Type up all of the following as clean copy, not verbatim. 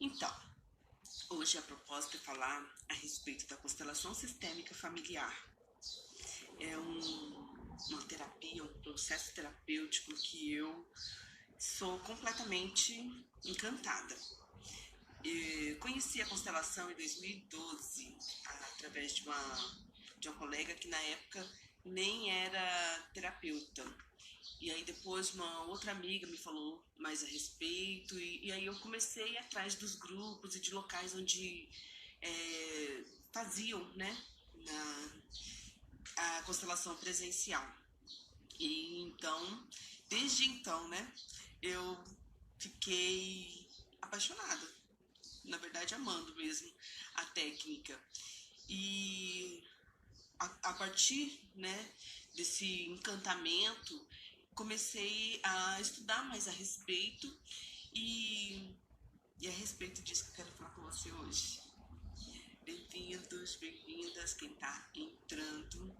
Então, hoje a proposta é falar a respeito da constelação sistêmica familiar. É uma terapia, um processo terapêutico que eu sou completamente encantada. Conheci a constelação em 2012 através de uma colega que na época nem era terapeuta. E aí depois uma outra amiga me falou mais a respeito e aí eu comecei a ir atrás dos grupos e de locais onde faziam, né, a constelação presencial. E então, desde então, né, eu fiquei apaixonada, na verdade amando mesmo a técnica. E a partir, né, desse encantamento, comecei a estudar mais a respeito e, e a respeito disso que eu quero falar com você hoje. Bem-vindos, bem-vindas, quem está entrando.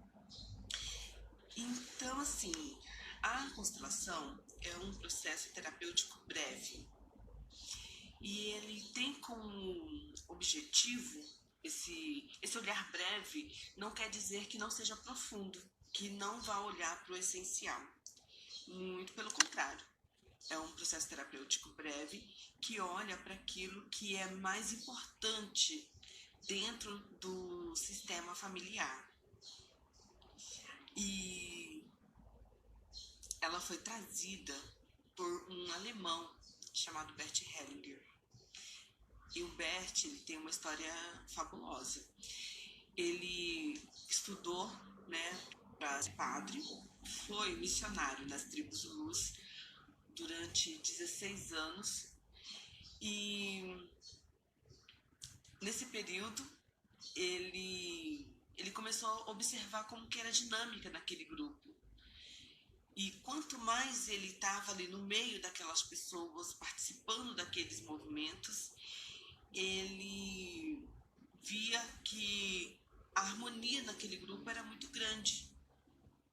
Então, assim, a constelação é um processo terapêutico breve e ele tem como objetivo esse olhar breve. Não quer dizer que não seja profundo, que não vá olhar para o essencial. Muito pelo contrário. É um processo terapêutico breve que olha para aquilo que é mais importante dentro do sistema familiar. E ela foi trazida por um alemão chamado Bert Hellinger. E o Bert, ele tem uma história fabulosa. Ele estudou, né, para ser padre, foi missionário nas tribos Zulus durante 16 anos e nesse período ele começou a observar como que era a dinâmica naquele grupo. E quanto mais ele estava ali no meio daquelas pessoas, participando daqueles movimentos, ele via que a harmonia naquele grupo era muito grande,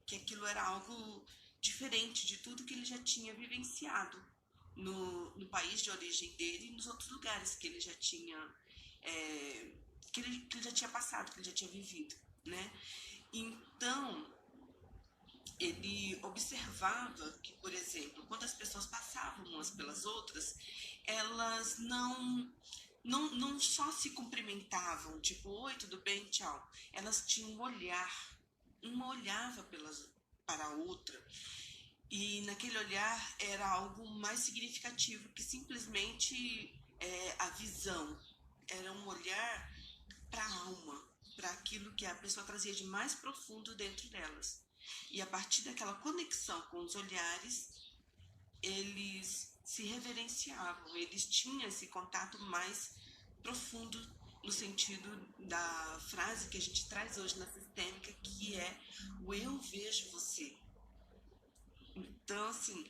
que aquilo era algo diferente de tudo que ele já tinha vivenciado no país de origem dele e nos outros lugares que ele já tinha que ele já tinha passado, que ele já tinha vivido, né? Então ele observava que, por exemplo, quando as pessoas passavam umas pelas outras, elas não só se cumprimentavam, tipo, oi, tudo bem, tchau. Elas tinham um olhar, uma olhava para a outra, e naquele olhar era algo mais significativo que simplesmente a visão. Era um olhar para a alma, para aquilo que a pessoa trazia de mais profundo dentro delas. E a partir daquela conexão com os olhares, eles se reverenciavam, eles tinham esse contato mais profundo no sentido da frase que a gente traz hoje na sistêmica, que é o eu vejo você. Então, assim,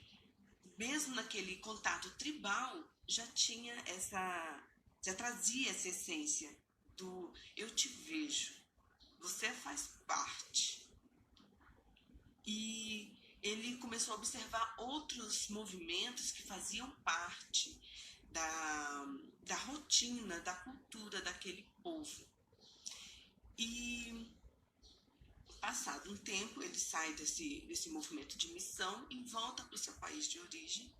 mesmo naquele contato tribal, já trazia essa essência do eu te vejo, você faz parte. E ele começou a observar outros movimentos que faziam parte da rotina, da cultura daquele povo. E passado um tempo, ele sai desse movimento de missão e volta para o seu país de origem.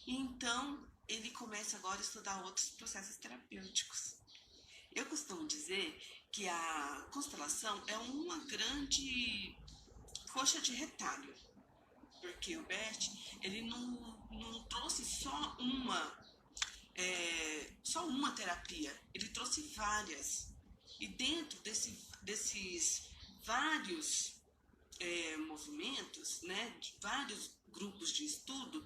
E então ele começa agora a estudar outros processos terapêuticos. Eu costumo dizer que a constelação é uma grande coxa de retalho, porque o Bert, ele não trouxe só uma terapia, ele trouxe várias. E dentro desses vários movimentos, né, de vários grupos de estudo,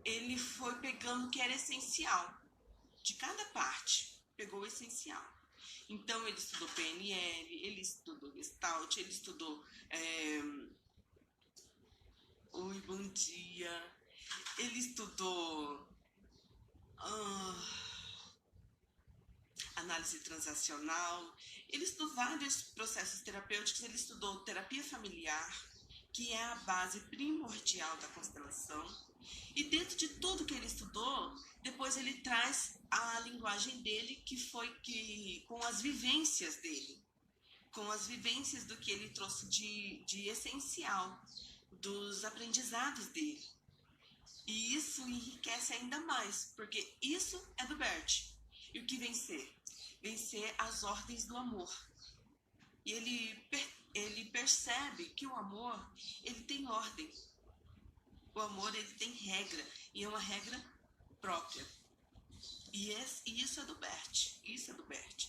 ele foi pegando o que era essencial de cada parte, pegou o essencial. Então ele estudou PNL, ele estudou Gestalt, ele estudou Oi, bom dia. Ele estudou análise transacional, ele estudou vários processos terapêuticos, ele estudou terapia familiar, que é a base primordial da constelação. E dentro de tudo que ele estudou, depois ele traz a linguagem dele, com as vivências dele, com as vivências do que ele trouxe de essencial, dos aprendizados dele. E isso enriquece ainda mais, porque isso é do Bert. E o que vem ser? Vem ser as ordens do amor. E ele percebe que o amor, ele tem ordem. O amor, ele tem regra, e é uma regra própria. E isso é do Bert. Isso é do Bert.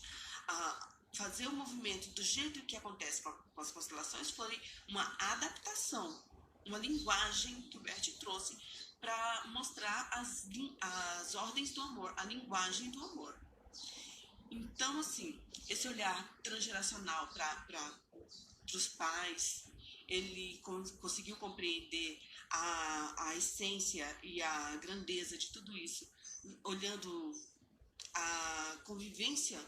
Fazer o movimento do jeito que acontece com as constelações foi uma adaptação, uma linguagem que o Bert trouxe para mostrar as ordens do amor, a linguagem do amor. Então, assim, esse olhar transgeracional para os pais, ele conseguiu compreender a essência e a grandeza de tudo isso, olhando a convivência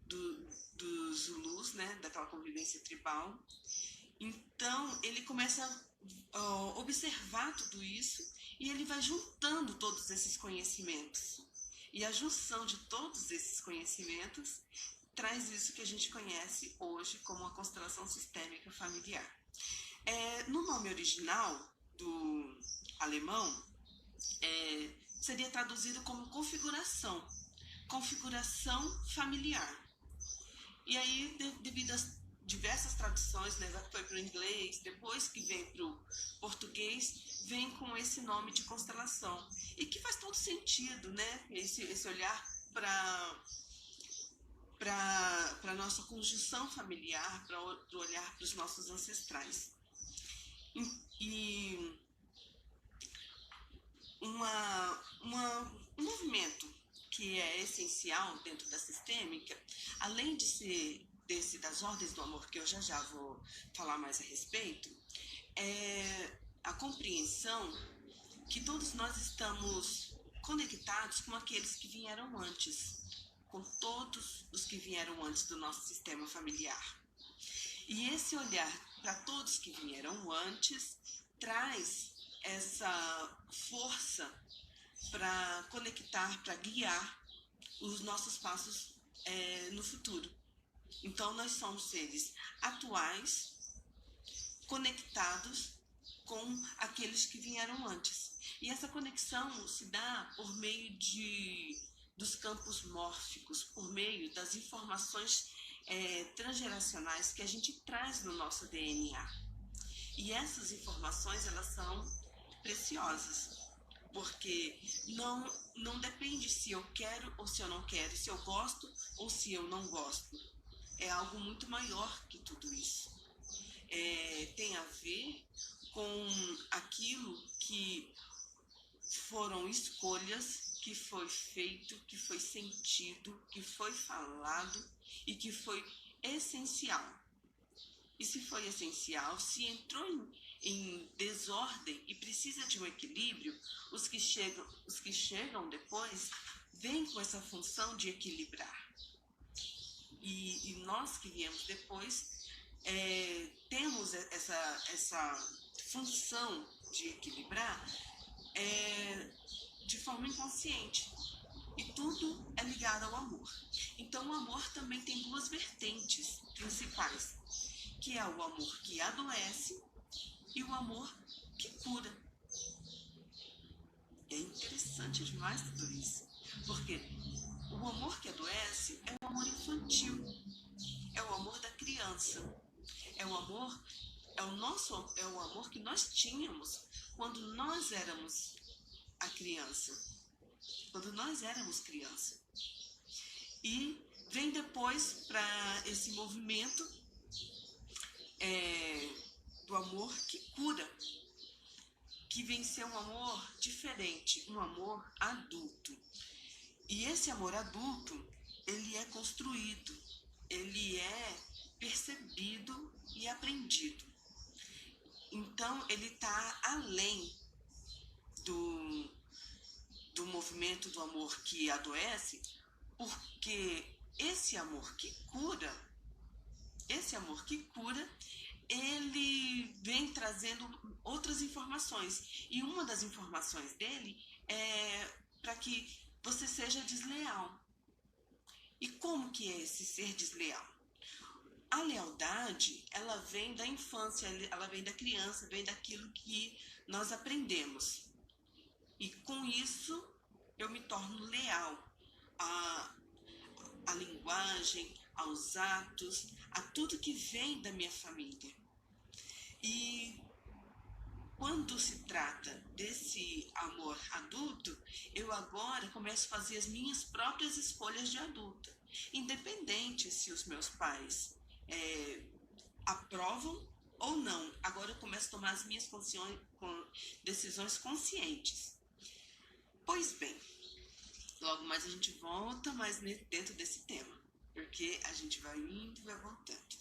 dos Zulus, né, daquela convivência tribal. Então, ele começa a observar tudo isso e ele vai juntando todos esses conhecimentos. E a junção de todos esses conhecimentos traz isso que a gente conhece hoje como a constelação sistêmica familiar. No nome original do alemão, seria traduzido como configuração familiar. E aí, devido às diversas traduções, né, foi para o inglês, depois que vem para o português, vem com esse nome de constelação. E que faz todo sentido, né? Esse olhar para a nossa conjunção familiar, para o olhar para os nossos ancestrais. E um movimento que é essencial dentro da sistêmica, além de ser das ordens do amor, que eu já vou falar mais a respeito, é a compreensão que todos nós estamos conectados com aqueles que vieram antes, com todos os que vieram antes do nosso sistema familiar. E esse olhar para todos que vieram antes traz essa força para conectar, para guiar os nossos passos no futuro. Então, nós somos seres atuais, conectados com aqueles que vieram antes. E essa conexão se dá por meio dos campos mórficos, por meio das informações transgeracionais que a gente traz no nosso DNA. E essas informações, elas são preciosas, porque não depende se eu quero ou se eu não quero, se eu gosto ou se eu não gosto. É algo muito maior que tudo isso. Tem a ver com aquilo que foram escolhas, que foi feito, que foi sentido, que foi falado e que foi essencial. E se foi essencial, se entrou em desordem e precisa de um equilíbrio, os que chegam depois vêm com essa função de equilibrar. E nós que viemos depois temos essa função de equilibrar de forma inconsciente. E tudo é ligado ao amor. Então o amor também tem duas vertentes principais, que é o amor que adoece e o amor que cura. É interessante demais tudo isso, porque o amor que adoece é o amor infantil, é o amor da criança, é o amor que nós tínhamos quando nós éramos a criança, E vem depois para esse movimento do amor que cura, que vem ser um amor diferente, um amor adulto. E esse amor adulto, ele é construído, ele é percebido e aprendido. Então, ele está além do movimento do amor que adoece, porque esse amor que cura ele vem trazendo outras informações. E uma das informações dele é para que você seja desleal. E como que é esse ser desleal? A lealdade, ela vem da infância, ela vem da criança, vem daquilo que nós aprendemos. E com isso eu me torno leal à, à linguagem, aos atos, a tudo que vem da minha família. E quando se trata desse amor adulto, eu agora começo a fazer as minhas próprias escolhas de adulta, independente se os meus pais é, aprovam ou não. Agora eu começo a tomar as minhas decisões conscientes. Pois bem, logo mais a gente volta mais dentro desse tema, porque a gente vai indo e vai voltando.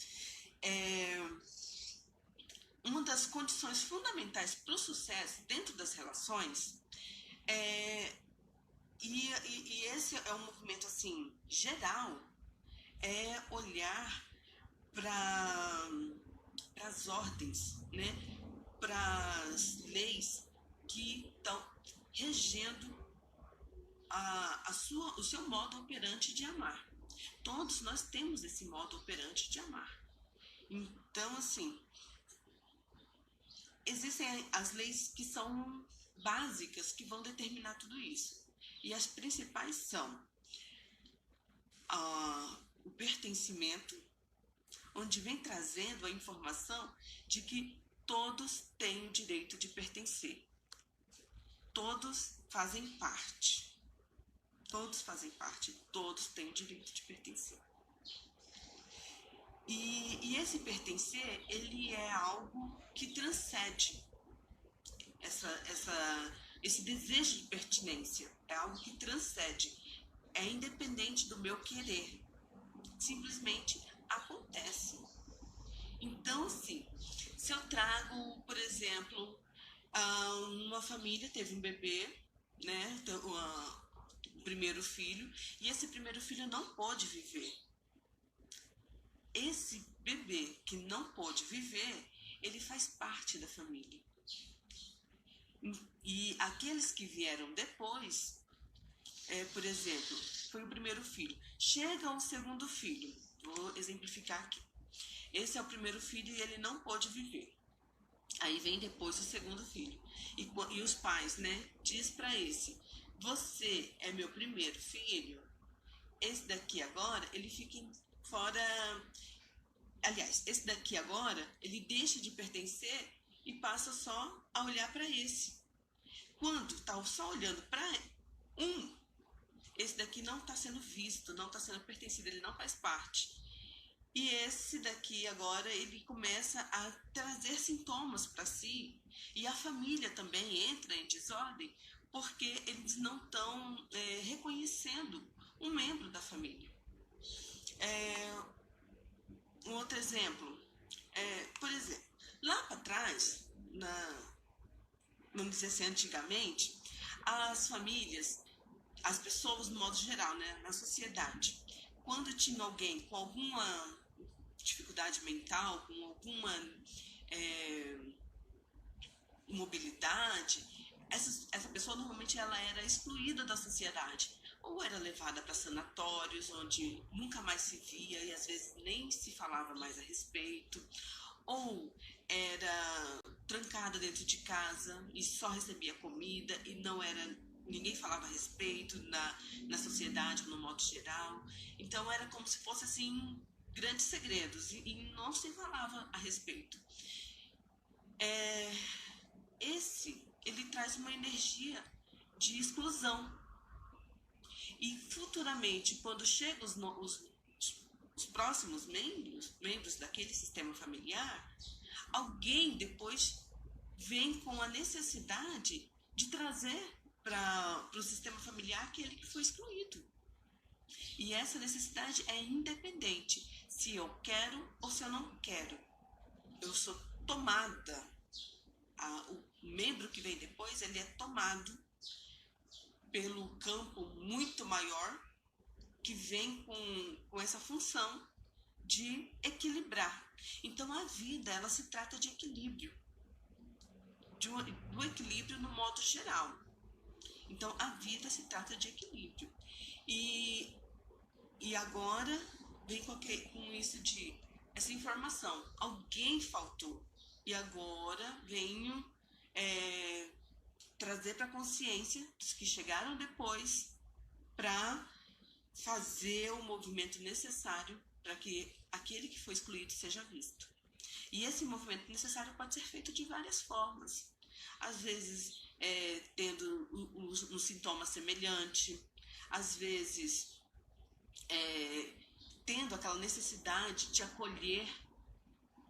Uma das condições fundamentais para o sucesso dentro das relações e esse é um movimento assim geral, é olhar para as ordens, né, para as leis que estão regendo o seu modo operante de amar. Todos nós temos esse modo operante de amar. Então, assim, existem as leis que são básicas que vão determinar tudo isso. E as principais são o pertencimento, onde vem trazendo a informação de que todos têm o direito de pertencer. Todos fazem parte. Todos fazem parte, todos têm o direito de pertencer. E esse pertencer, ele é algo que transcende esse desejo de pertinência. É algo que transcende, é independente do meu querer. Simplesmente acontece. Então, assim, se eu trago, por exemplo, uma família teve um bebê, né, o primeiro filho, e esse primeiro filho não pôde viver. Esse bebê que não pôde viver, ele faz parte da família. E aqueles que vieram depois, por exemplo, foi o primeiro filho. Chega o segundo filho, vou exemplificar aqui. Esse é o primeiro filho e ele não pôde viver. Aí vem depois o segundo filho. E os pais, né, diz para esse: você é meu primeiro filho. Esse daqui agora, ele fica fora. Aliás, esse daqui agora, ele deixa de pertencer e passa só a olhar para esse. Quando está só olhando para esse daqui não está sendo visto, não está sendo pertencido, ele não faz parte. E esse daqui agora, ele começa a trazer sintomas para si, e a família também entra em desordem, porque eles não estão reconhecendo um membro da família. Um outro exemplo, por exemplo, lá para trás, vamos dizer assim, antigamente, as famílias, as pessoas no modo geral, né, na sociedade, quando tinha alguém com alguma dificuldade mental, com alguma mobilidade, essa pessoa normalmente ela era excluída da sociedade, ou era levada para sanatórios onde nunca mais se via e às vezes nem se falava mais a respeito, ou era trancada dentro de casa e só recebia comida e não era, ninguém falava a respeito na sociedade no modo geral. Então era como se fosse assim grandes segredos e não se falava a respeito. Ele traz uma energia de exclusão. E futuramente, quando chegam os próximos membros daquele sistema familiar, alguém depois vem com a necessidade de trazer para o sistema familiar aquele que foi excluído. E essa necessidade é independente se eu quero ou se eu não quero. Eu sou tomada. O membro que vem depois, ele é tomado pelo campo muito maior que vem com essa função de equilibrar. Então a vida, ela se trata de equilíbrio, do equilíbrio no modo geral. Então a vida se trata de equilíbrio. E, e agora vem com isso de essa informação. Alguém faltou. E agora venho trazer para a consciência dos que chegaram depois para fazer o movimento necessário para que aquele que foi excluído seja visto. E esse movimento necessário pode ser feito de várias formas. Às vezes, tendo um sintoma semelhante, às vezes, tendo aquela necessidade de acolher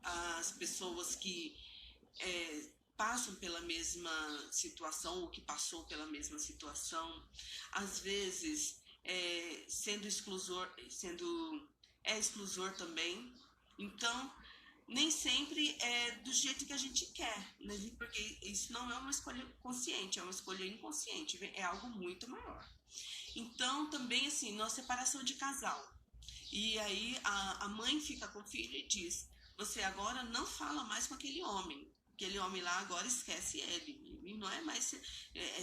as pessoas que passam pela mesma situação ou que passou pela mesma situação, às vezes sendo exclusor também. Então, nem sempre é do jeito que a gente quer, né? Porque isso não é uma escolha consciente, é uma escolha inconsciente, é algo muito maior. Então, também assim, na separação de casal, e aí a mãe fica com o filho e diz: você agora não fala mais com aquele homem lá agora esquece ele não é mais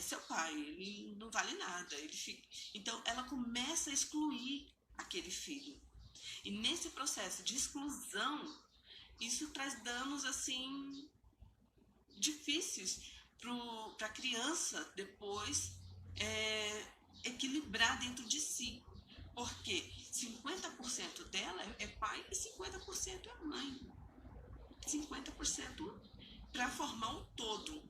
seu pai, ele não vale nada, ele fica. Então ela começa a excluir aquele filho, e nesse processo de exclusão isso traz danos assim difíceis para a criança depois equilibrar dentro de si, porque 50% dela é pai e 50% é mãe, 50% para formar um todo.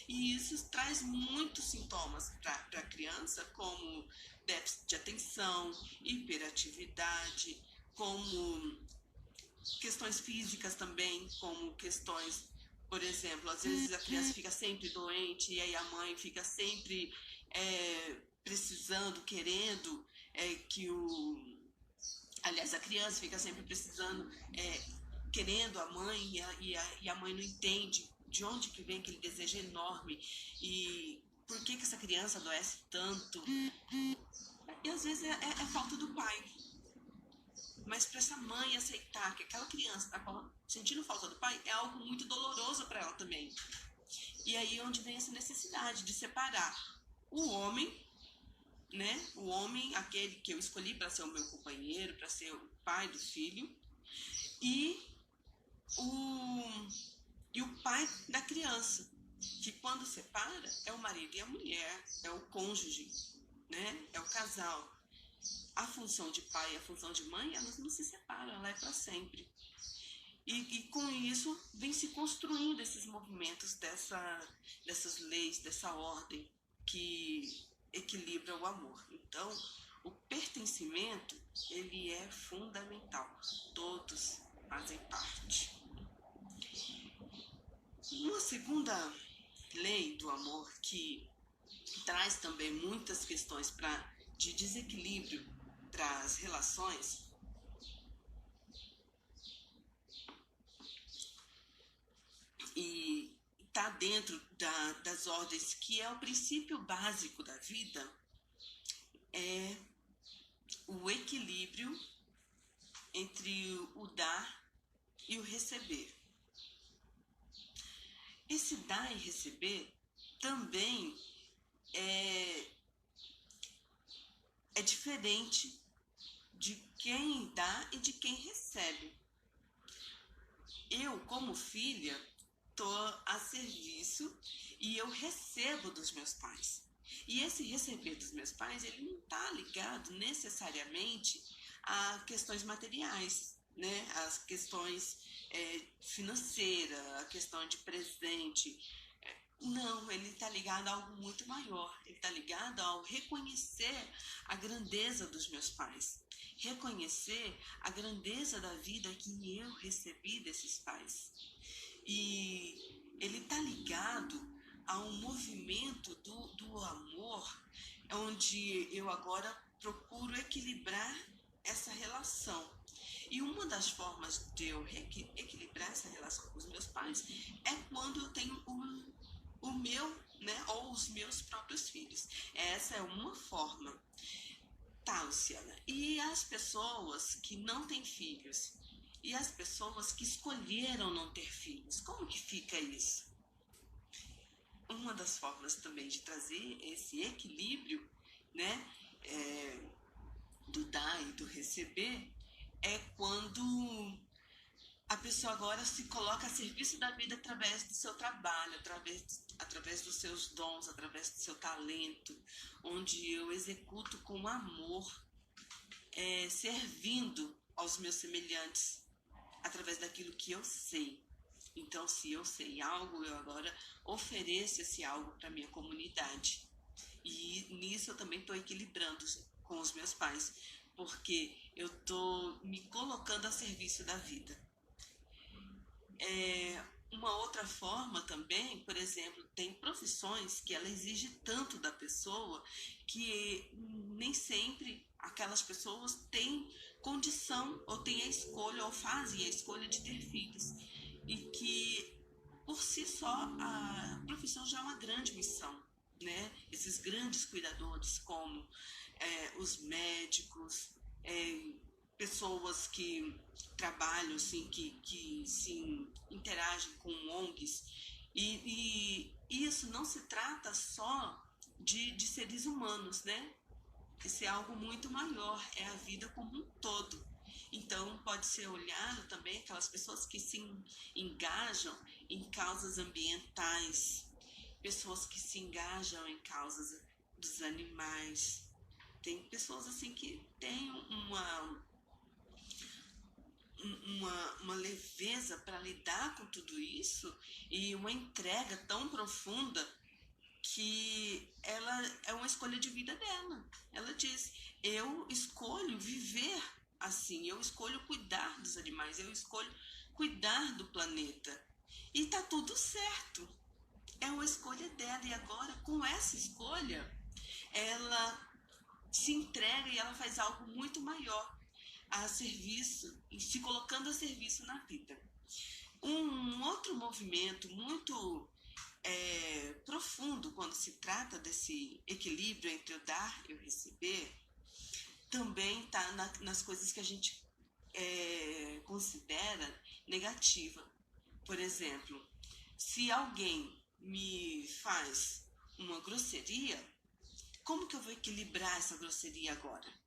E isso traz muitos sintomas para a criança, como déficit de atenção, hiperatividade, como questões físicas também, como questões, por exemplo, às vezes a criança fica sempre doente e aí a mãe fica sempre precisando, querendo que o... Aliás, a criança fica sempre precisando, querendo a mãe, e a mãe não entende de onde que vem aquele desejo enorme e por que essa criança adoece tanto. E às vezes é falta do pai. Mas para essa mãe aceitar que aquela criança está sentindo falta do pai é algo muito doloroso para ela também. E aí é onde vem essa necessidade de separar o homem, né? O homem, aquele que eu escolhi para ser o meu companheiro, para ser o pai do filho, e o pai da criança, que quando separa é o marido e a mulher, é o cônjuge, né? É o casal. A função de pai e a função de mãe, elas não se separam, ela é para sempre. E com isso vem se construindo esses movimentos dessas leis, dessa ordem que equilibra o amor. Então, o pertencimento, ele é fundamental. Todos fazem parte. Uma segunda lei do amor que traz também muitas questões de desequilíbrio para as relações e está dentro das ordens, que é o princípio básico da vida, é o equilíbrio entre o dar e o receber. Esse dar e receber também é diferente de quem dá e de quem recebe. Eu, como filha, estou a serviço e eu recebo dos meus pais. E esse receber dos meus pais, ele não está ligado necessariamente a questões materiais, né? As questões financeiras, a questão de presente. Não, ele está ligado a algo muito maior. Ele está ligado ao reconhecer a grandeza dos meus pais. Reconhecer a grandeza da vida que eu recebi desses pais. E ele está ligado a um movimento do amor, onde eu agora procuro equilibrar essa relação. E uma das formas de eu equilibrar essa relação com os meus pais é quando eu tenho o meu, né, ou os meus próprios filhos. Essa é uma forma. Tá, Luciana. E as pessoas que não têm filhos? E as pessoas que escolheram não ter filhos? Como que fica isso? Uma das formas também de trazer esse equilíbrio, né, é, do dar e do receber, é quando a pessoa agora se coloca a serviço da vida através do seu trabalho, através dos seus dons, através do seu talento, onde eu executo com amor, servindo aos meus semelhantes através daquilo que eu sei. Então, se eu sei algo, eu agora ofereço esse algo para minha comunidade. E nisso eu também estou equilibrando com os meus pais, porque eu estou me colocando a serviço da vida. Uma outra forma também, por exemplo, tem profissões que ela exige tanto da pessoa que nem sempre aquelas pessoas têm condição ou têm a escolha ou fazem a escolha de ter filhos. E que por si só a profissão já é uma grande missão, né? Esses grandes cuidadores como os médicos, é, pessoas que trabalham, assim, que se interagem com ONGs. E isso não se trata só de seres humanos, né? Isso é algo muito maior, é a vida como um todo. Então, pode ser olhado também aquelas pessoas que se engajam em causas ambientais, pessoas que se engajam em causas dos animais. Tem pessoas assim que têm uma leveza para lidar com tudo isso e uma entrega tão profunda que ela é uma escolha de vida dela. Ela diz: eu escolho viver assim, eu escolho cuidar dos animais, eu escolho cuidar do planeta. E tá tudo certo. É uma escolha dela. E agora, com essa escolha, ela se entrega e ela faz algo muito maior a serviço, e se colocando a serviço na vida. Um outro movimento muito profundo quando se trata desse equilíbrio entre o dar e o receber também está nas coisas que a gente considera negativa. Por exemplo, se alguém me faz uma grosseria, como que eu vou equilibrar essa grosseria agora?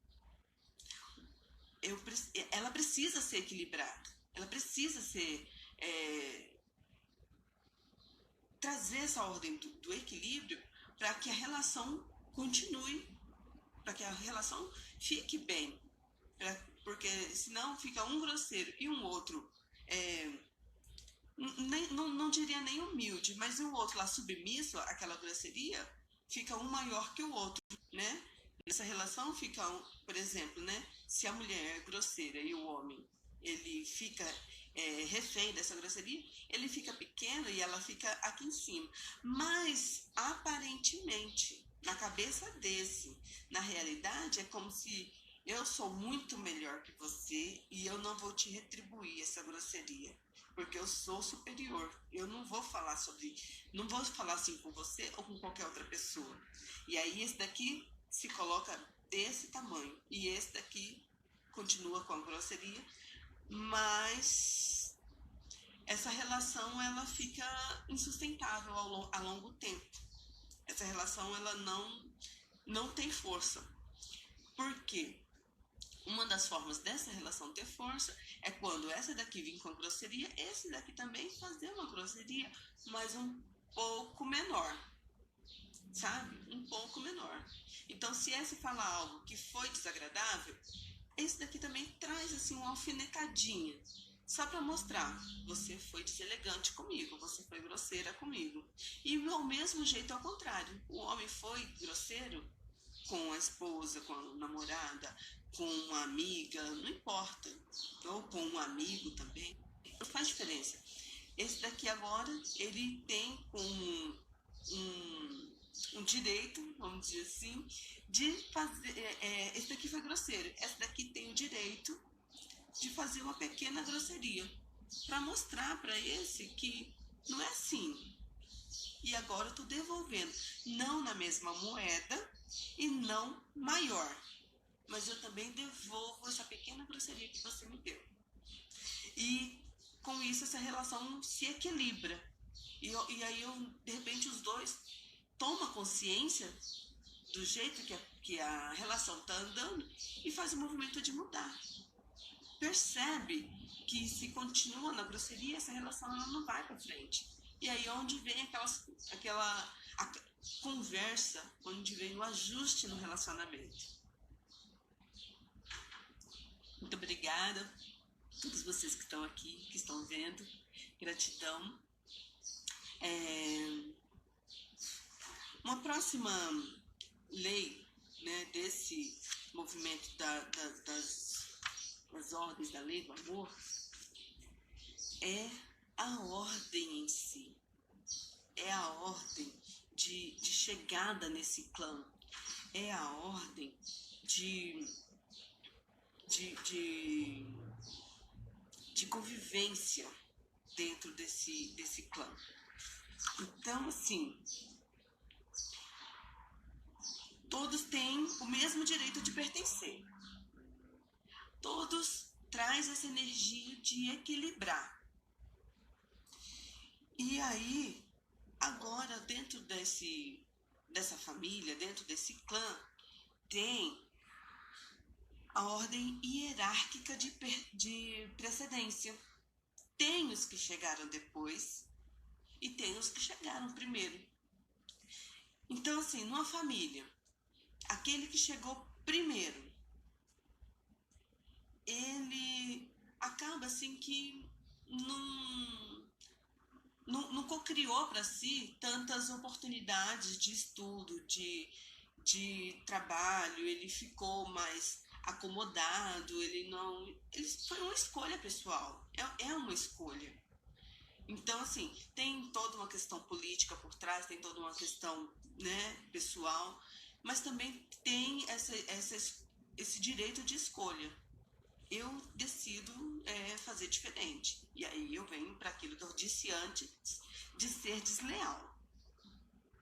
Ela precisa ser equilibrada, ela precisa ser trazer essa ordem do equilíbrio para que a relação continue, para que a relação fique bem, porque senão fica um grosseiro e um outro, não diria nem humilde, mas o outro lá submisso àquela grosseria, fica um maior que o outro, né? Nessa relação fica, por exemplo, né? Se a mulher é grosseira e o homem ele fica refém dessa grosseria, ele fica pequeno e ela fica aqui em cima. Mas, aparentemente, na cabeça desse, na realidade, é como se eu sou muito melhor que você e eu não vou te retribuir essa grosseria, porque eu sou superior. Eu não vou falar assim com você ou com qualquer outra pessoa. E aí esse daqui se coloca desse tamanho e esse daqui continua com a grosseria, mas essa relação ela fica insustentável a longo tempo. Essa relação ela não tem força. Por quê? Uma das formas dessa relação ter força é quando essa daqui vir com grosseria, esse daqui também fazer uma grosseria, mas um pouco menor, sabe? Um pouco menor. Então, se esse falar algo que foi desagradável, esse daqui também traz assim uma alfinetadinha, só para mostrar: você foi deselegante comigo, você foi grosseira comigo. E ao mesmo jeito, ao contrário, o homem foi grosseiro com a esposa, com a namorada, com uma amiga, não importa, ou com um amigo também, não faz diferença. Esse daqui agora, ele tem um direito, vamos dizer assim, de fazer. Esse daqui foi grosseiro, esse daqui tem o direito de fazer uma pequena grosseria, para mostrar para esse que não é assim. E agora eu estou devolvendo, não na mesma moeda e não maior. mas eu também devolvo essa pequena grosseria que você me deu. E com isso essa relação se equilibra. E aí de repente os dois tomam consciência do jeito que a relação está andando e faz o movimento de mudar. Percebe que se continua na grosseria, essa relação ela não vai para frente. E aí onde vem aquela conversa, onde vem o ajuste no relacionamento. Muito obrigada a todos vocês que estão aqui, que estão vendo. Gratidão. Uma próxima lei, né, desse movimento das ordens da lei do amor é a ordem em si. É a ordem de chegada nesse clã. É a ordem de convivência dentro desse clã. Então, assim, todos têm o mesmo direito de pertencer. Todos traz essa energia de equilibrar. E aí, agora, dentro dessa família, dentro desse clã, tem a ordem hierárquica de precedência. Tem os que chegaram depois e tem os que chegaram primeiro. Então, assim, numa família, aquele que chegou primeiro, ele acaba assim que não cocriou para si tantas oportunidades de estudo, de trabalho, ele ficou mais acomodado, ele foi uma escolha pessoal, é uma escolha. Então, assim, tem toda uma questão política por trás, tem toda uma questão, né, pessoal, mas também tem esse direito de escolha. Eu decido fazer diferente. E aí eu venho para aquilo que eu disse antes, de ser desleal.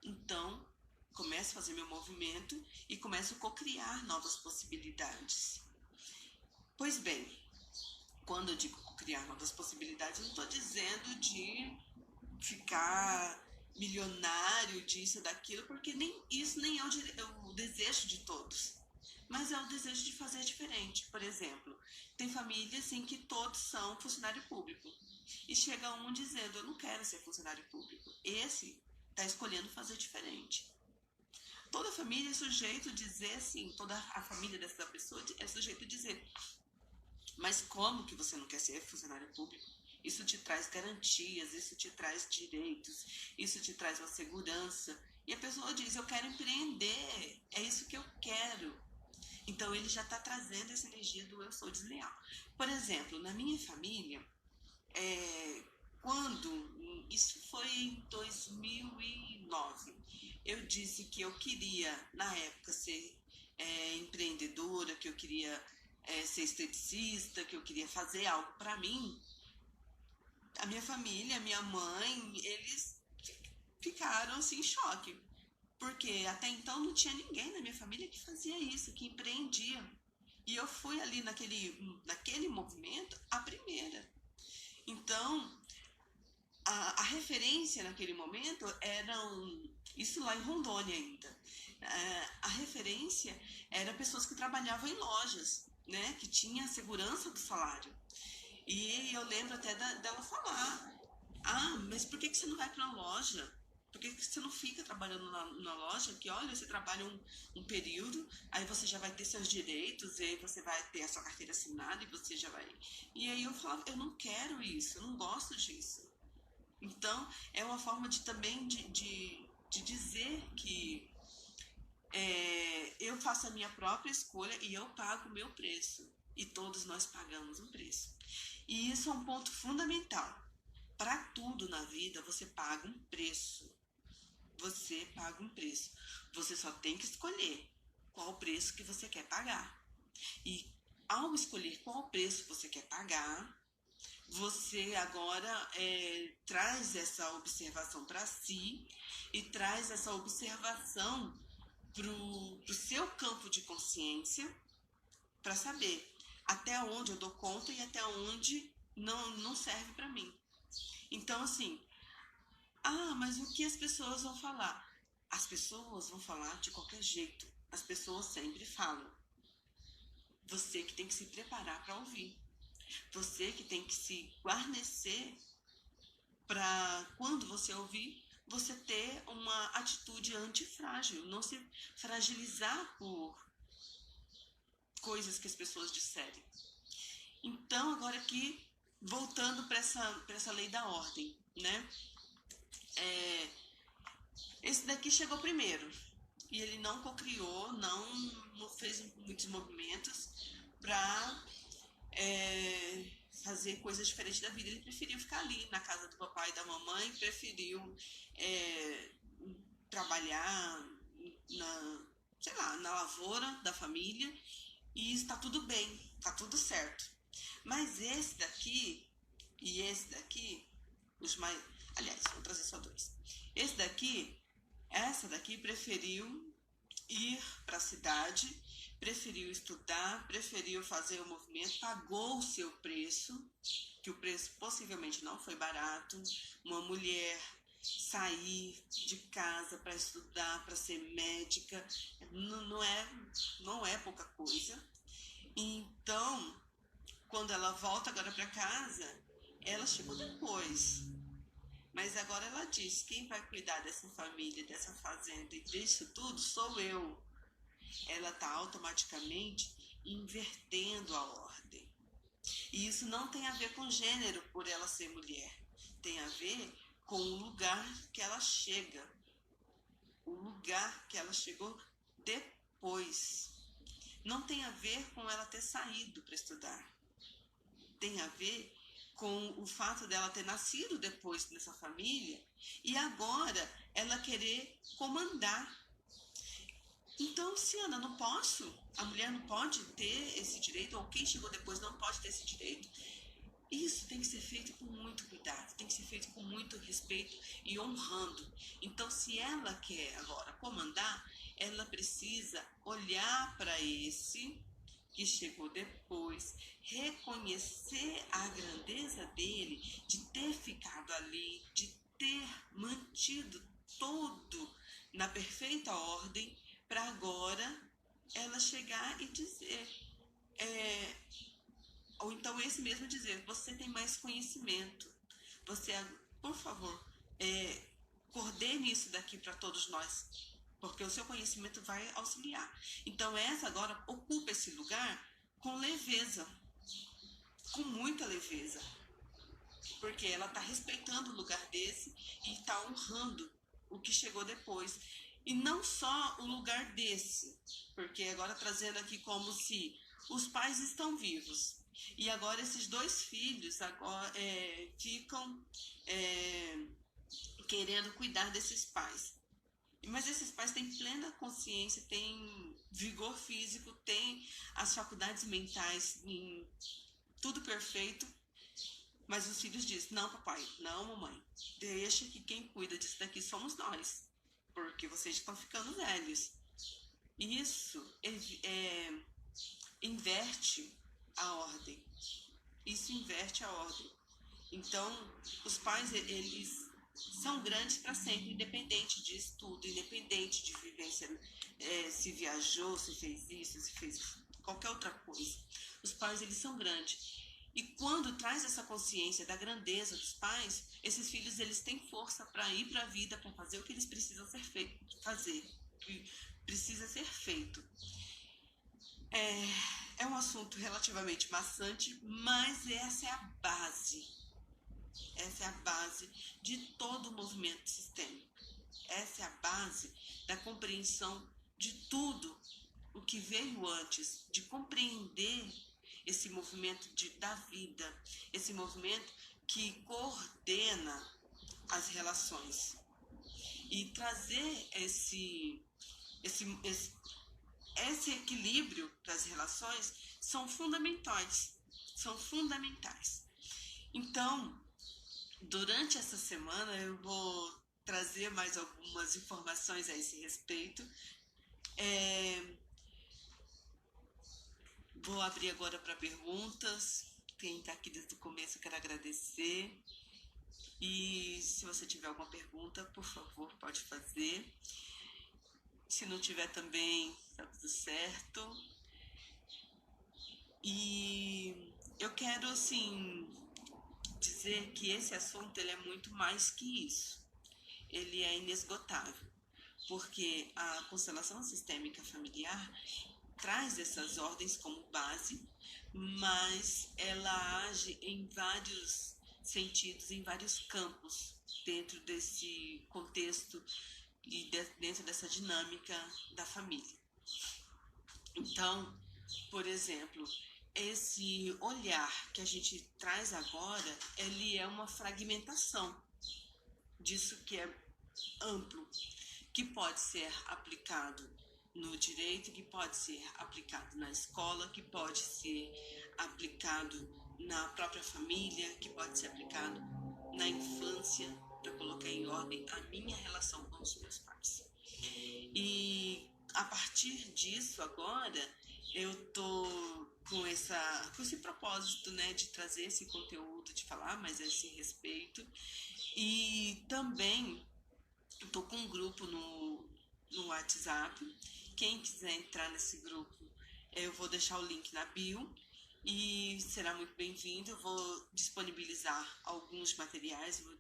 Então, começo a fazer meu movimento e começo a cocriar novas possibilidades. Pois bem, quando eu digo criar novas possibilidades, eu não estou dizendo de ficar milionário disso, daquilo, porque isso nem é o desejo de todos, mas é o desejo de fazer diferente. Por exemplo, tem famílias em que todos são funcionário público e chega um dizendo, eu não quero ser funcionário público. Esse está escolhendo fazer diferente. Toda família é sujeito a dizer assim, toda a família dessa pessoa é sujeito a dizer, mas como que você não quer ser funcionário público? Isso te traz garantias, isso te traz direitos, isso te traz uma segurança. E a pessoa diz, eu quero empreender, é isso que eu quero. Então ele já está trazendo essa energia do eu sou desleal. Por exemplo, na minha família, isso foi em 2009, eu disse que eu queria, na época, ser empreendedora, que eu queria ser esteticista, que eu queria fazer algo para mim. A minha família, a minha mãe, eles ficaram assim em choque, porque até então não tinha ninguém na minha família que fazia isso, que empreendia. E eu fui ali naquele movimento a primeira. Então, a referência naquele momento isso lá em Rondônia ainda, a referência era pessoas que trabalhavam em lojas, né, que tinha a segurança do salário. E eu lembro até dela falar, mas por que você não vai para uma loja? Por que você não fica trabalhando na loja? Que olha, você trabalha um período, aí você já vai ter seus direitos, e aí você vai ter a sua carteira assinada e você já vai... E aí eu falava, eu não quero isso, eu não gosto disso. Então, é uma forma também de dizer que eu faço a minha própria escolha e eu pago o meu preço. E todos nós pagamos um preço. E isso é um ponto fundamental. Para tudo na vida, você paga um preço. Você paga um preço. Você só tem que escolher qual o preço que você quer pagar. E ao escolher qual preço você quer pagar, você agora traz essa observação para si e traz essa observação para o seu campo de consciência para saber até onde eu dou conta e até onde não serve para mim. Então, assim, mas o que as pessoas vão falar? As pessoas vão falar de qualquer jeito. As pessoas sempre falam. Você que tem que se preparar para ouvir. Você que tem que se guarnecer para, quando você ouvir, você ter uma atitude antifrágil, não se fragilizar por coisas que as pessoas disserem. Então, agora aqui, voltando para essa lei da ordem, né? Esse daqui chegou primeiro e ele não cocriou, não fez muitos movimentos para fazer coisas diferentes da vida. Ele preferiu ficar ali na casa do papai e da mamãe, preferiu trabalhar sei lá, na lavoura da família, e está tudo bem, está tudo certo. Mas esse daqui e esse daqui, os mais... Aliás, vou trazer só dois. Essa daqui preferiu ir para a cidade, preferiu estudar, preferiu fazer o movimento, pagou o seu preço, que o preço possivelmente não foi barato. Uma mulher sair de casa para estudar, para ser médica, não é pouca coisa. Então, quando ela volta agora para casa, ela chegou depois. Mas agora ela diz, quem vai cuidar dessa família, dessa fazenda e disso tudo sou eu. Ela está automaticamente invertendo a ordem. E isso não tem a ver com gênero por ela ser mulher. Tem a ver com o lugar que ela chega. O lugar que ela chegou depois. Não tem a ver com ela ter saído para estudar. Tem a ver com o fato dela ter nascido depois nessa família e agora ela querer comandar. Então, se Ana, não posso, a mulher não pode ter esse direito, ou quem chegou depois não pode ter esse direito, isso tem que ser feito com muito cuidado, tem que ser feito com muito respeito e honrando. Então, se ela quer agora comandar, ela precisa olhar para esse que chegou depois, reconhecer a grandeza dele, de ter ficado ali, de ter mantido tudo na perfeita ordem, para agora ela chegar e dizer, ou então esse mesmo dizer, você tem mais conhecimento, você, por favor, coordene isso daqui para todos nós, porque o seu conhecimento vai auxiliar. Então essa agora ocupa esse lugar com leveza, com muita leveza, porque ela está respeitando o lugar desse e está honrando o que chegou depois. E não só o lugar desse, porque agora trazendo aqui como se os pais estão vivos e agora esses dois filhos agora ficam querendo cuidar desses pais. Mas esses pais têm plena consciência, têm vigor físico, têm as faculdades mentais em tudo perfeito, mas os filhos dizem, não papai, não mamãe, deixa que quem cuida disso daqui somos nós, porque vocês estão ficando velhos. Isso inverte a ordem. Isso inverte a ordem. Então, os pais, eles são grandes para sempre, independente de estudo, independente de vivência, se viajou, se fez isso, se fez qualquer outra coisa. Os pais, eles são grandes. E quando traz essa consciência da grandeza dos pais, esses filhos, eles têm força para ir para a vida, para fazer o que eles precisam fazer, que precisa ser feito. É um assunto relativamente maçante, mas essa é a base. Essa é a base de todo o movimento sistêmico. Essa é a base da compreensão de tudo o que veio antes, de compreender esse movimento da vida, esse movimento que coordena as relações. E trazer esse equilíbrio das relações são fundamentais. Então, durante essa semana eu vou trazer mais algumas informações a esse respeito. Vou abrir agora para perguntas. Quem está aqui desde o começo, eu quero agradecer. E se você tiver alguma pergunta, por favor, pode fazer. Se não tiver também, tá tudo certo. E eu quero, assim, dizer que esse assunto ele é muito mais que isso. Ele é inesgotável, porque a constelação sistêmica familiar traz essas ordens como base, mas ela age em vários sentidos, em vários campos dentro desse contexto e dentro dessa dinâmica da família. Então, por exemplo, esse olhar que a gente traz agora, ele é uma fragmentação disso que é amplo, que pode ser aplicado no direito, que pode ser aplicado na escola, que pode ser aplicado na própria família, que pode ser aplicado na infância, para colocar em ordem a minha relação com os meus pais. E a partir disso agora eu tô com esse propósito, né, de trazer esse conteúdo, de falar mais a esse respeito. E também estou com um grupo no WhatsApp. Quem quiser entrar nesse grupo, eu vou deixar o link na bio e será muito bem-vindo. Eu vou disponibilizar alguns materiais, vou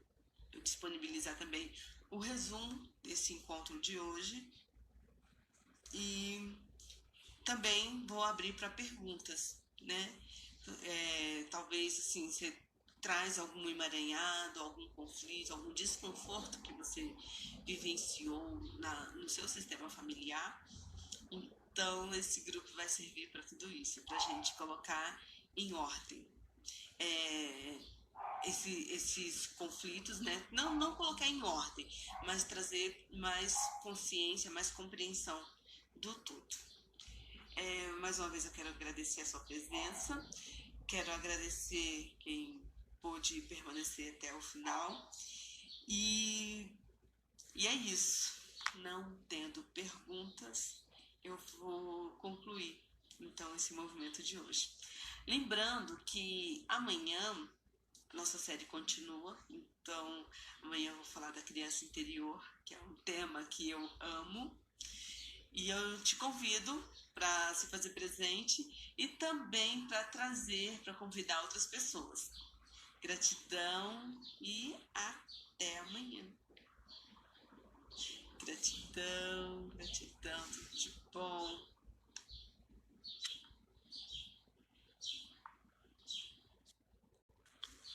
disponibilizar também o resumo desse encontro de hoje e também vou abrir para perguntas, né? Talvez assim, você traz algum emaranhado, algum conflito, algum desconforto que você vivenciou no seu sistema familiar. Então, esse grupo vai servir para tudo isso, para a gente colocar em ordem é, esses conflitos, né? Não colocar em ordem, mas trazer mais consciência, mais compreensão do todo. Mais uma vez eu quero agradecer a sua presença, quero agradecer quem pôde permanecer até o final e é isso. Não tendo perguntas, eu vou concluir então esse movimento de hoje. Lembrando que amanhã nossa série continua, então amanhã eu vou falar da criança interior, que é um tema que eu amo. E eu te convido para se fazer presente e também para trazer, para convidar outras pessoas. Gratidão e até amanhã. Gratidão.